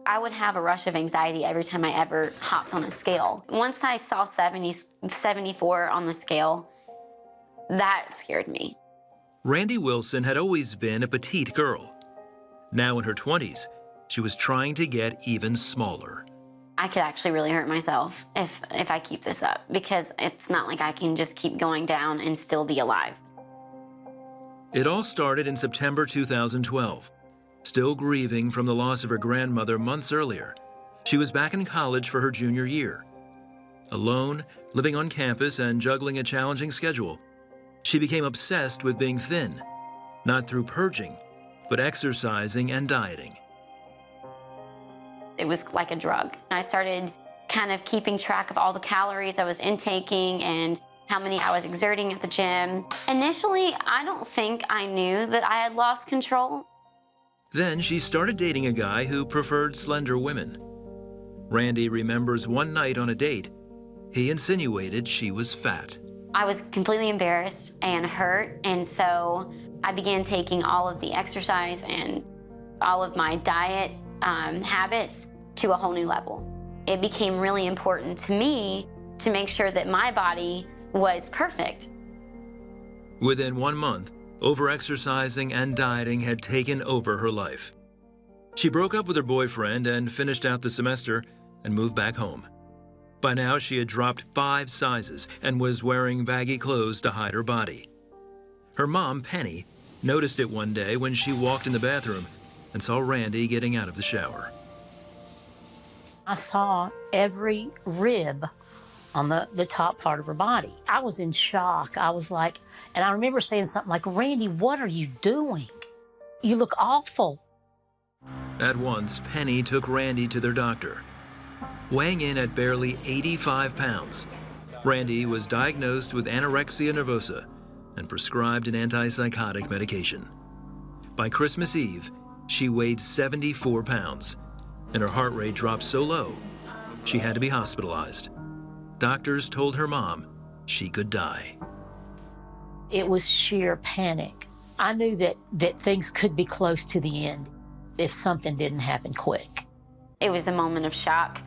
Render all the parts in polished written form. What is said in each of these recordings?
I would have a rush of anxiety every time I ever hopped on a scale. Once I saw 74 on the scale, that scared me. Randi Wilson had always been a petite girl. Now in her 20s, she was trying to get even smaller. I could actually really hurt myself if I keep this up, because it's not like I can just keep going down and still be alive. It all started in September 2012. Still grieving from the loss of her grandmother months earlier, she was back in college for her junior year. Alone, living on campus and juggling a challenging schedule, she became obsessed with being thin, not through purging, but exercising and dieting. It was like a drug. I started kind of keeping track of all the calories I was intaking and how many I was exerting at the gym. Initially, I don't think I knew that I had lost control. Then she started dating a guy who preferred slender women. Randi remembers one night on a date, he insinuated she was fat. I was completely embarrassed and hurt, and so I began taking all of the exercise and all of my diet habits to a whole new level. It became really important to me to make sure that my body was perfect. Within 1 month, overexercising and dieting had taken over her life. She broke up with her boyfriend and finished out the semester and moved back home. By now, she had dropped 5 sizes and was wearing baggy clothes to hide her body. Her mom, Penny, noticed it one day when she walked in the bathroom and saw Randi getting out of the shower. I saw every rib on the top part of her body. I was in shock. I was like, and I remember saying something like, "Randi, what are you doing? You look awful." At once, Penny took Randi to their doctor. Weighing in at barely 85 pounds, Randi was diagnosed with anorexia nervosa and prescribed an antipsychotic medication. By Christmas Eve, she weighed 74 pounds, and her heart rate dropped so low, she had to be hospitalized. Doctors told her mom she could die. It was sheer panic. I knew that things could be close to the end if something didn't happen quick. It was a moment of shock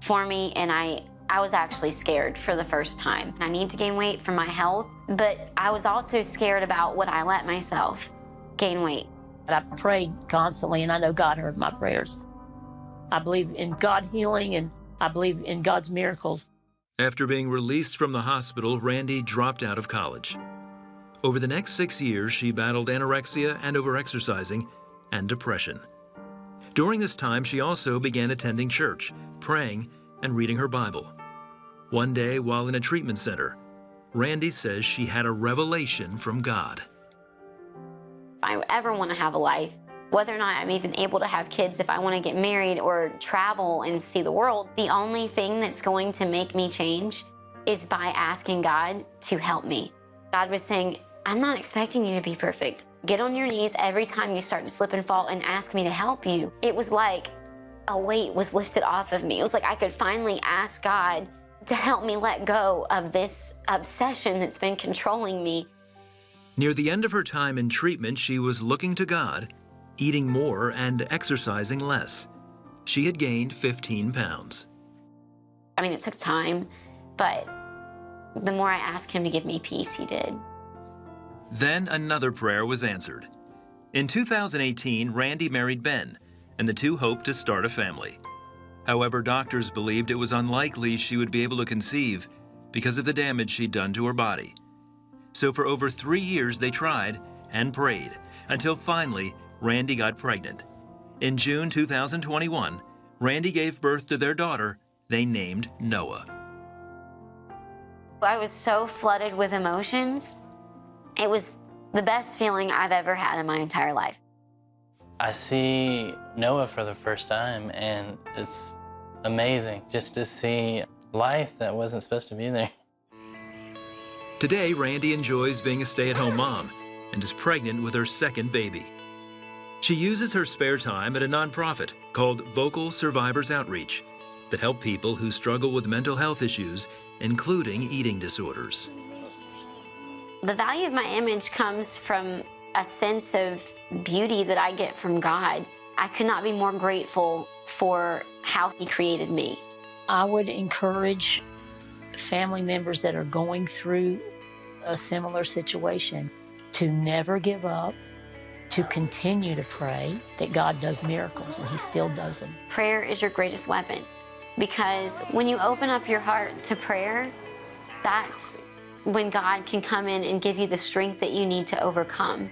for me, and I was actually scared for the first time. I need to gain weight for my health, but I was also scared about would I let myself gain weight. I prayed constantly, and I know God heard my prayers. I believe in God healing, and I believe in God's miracles. After being released from the hospital, Randi dropped out of college. Over the next 6 years, she battled anorexia and overexercising and depression. During this time, she also began attending church, praying, and reading her Bible. One day, while in a treatment center, Randi says she had a revelation from God. If I ever want to have a life, whether or not I'm even able to have kids, if I want to get married or travel and see the world, the only thing that's going to make me change is by asking God to help me. God was saying, I'm not expecting you to be perfect. Get on your knees every time you start to slip and fall and ask me to help you. It was like a weight was lifted off of me. It was like I could finally ask God to help me let go of this obsession that's been controlling me. Near the end of her time in treatment, she was looking to God, eating more and exercising less. She had gained 15 pounds. I mean, it took time, but the more I asked him to give me peace, he did. Then another prayer was answered. In 2018, Randi married Ben, and the two hoped to start a family. However, doctors believed it was unlikely she would be able to conceive because of the damage she'd done to her body. So for over 3 years, they tried and prayed until finally, Randi got pregnant. In June 2021, Randi gave birth to their daughter they named Noah. I was so flooded with emotions. It was the best feeling I've ever had in my entire life. I see Noah for the first time, and it's amazing just to see life that wasn't supposed to be there. Today, Randi enjoys being a stay-at-home mom and is pregnant with her second baby. She uses her spare time at a nonprofit called Vocal Survivors Outreach that help people who struggle with mental health issues, including eating disorders. The value of my image comes from a sense of beauty that I get from God. I could not be more grateful for how He created me. I would encourage family members that are going through a similar situation to never give up, to continue to pray that God does miracles, and He still does them. Prayer is your greatest weapon, because when you open up your heart to prayer, that's when God can come in and give you the strength that you need to overcome.